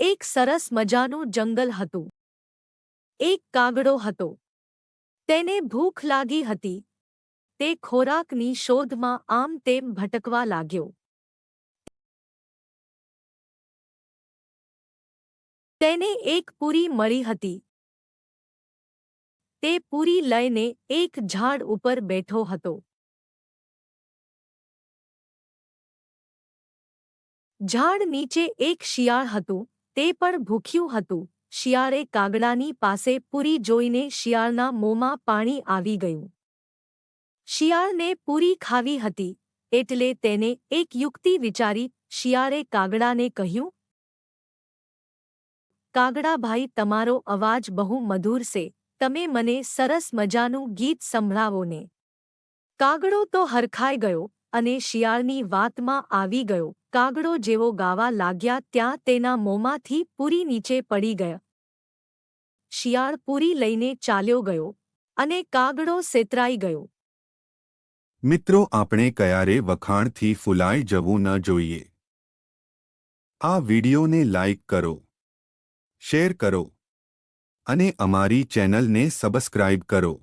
એક સરસ મજાનું જંગલ હતું. એક કાગડો હતો. તેને ભૂખ લાગી હતી. તે ખોરાકની શોધમાં આમ તેમ ભટકવા લાગ્યો. તેને એક પૂરી મળી હતી. તે પૂરી લઈને એક ઝાડ ઉપર બેઠો હતો. ઝાડ નીચે એક શિયાળ હતું. તે પણ ભૂખ્યું હતું. શિયાળે કાગડાની પાસે પૂરી જોઈને શિયાળના મોંમાં પાણી આવી ગયું. શિયાળને પૂરી ખાવી હતી, એટલે તેને એક યુક્તિ વિચારી. શિયાળે કાગડાને કહ્યું, કાગડાભાઈ, તમારો અવાજ બહુ મધુર છે. તમે મને સરસ મજાનું ગીત સંભળાવો ને. કાગડો તો હરખાઈ ગયો અને શિયાળની વાતમાં આવી ગયો. કાગડો જેવો ગાવા લાગ્યા ત્યાં તેના મોંમાંથી પૂરી નીચે પડી ગયા. શિયાળ પૂરી લઈને ચાલ્યો ગયો અને કાગડો સેતરાઈ ગયો. મિત્રો, આપણે ક્યારે વખાણથી ફૂલાઈ જવું ન જોઈએ. આ વિડિયોને લાઇક કરો, શેર કરો અને અમારી ચેનલને સબસ્ક્રાઇબ કરો.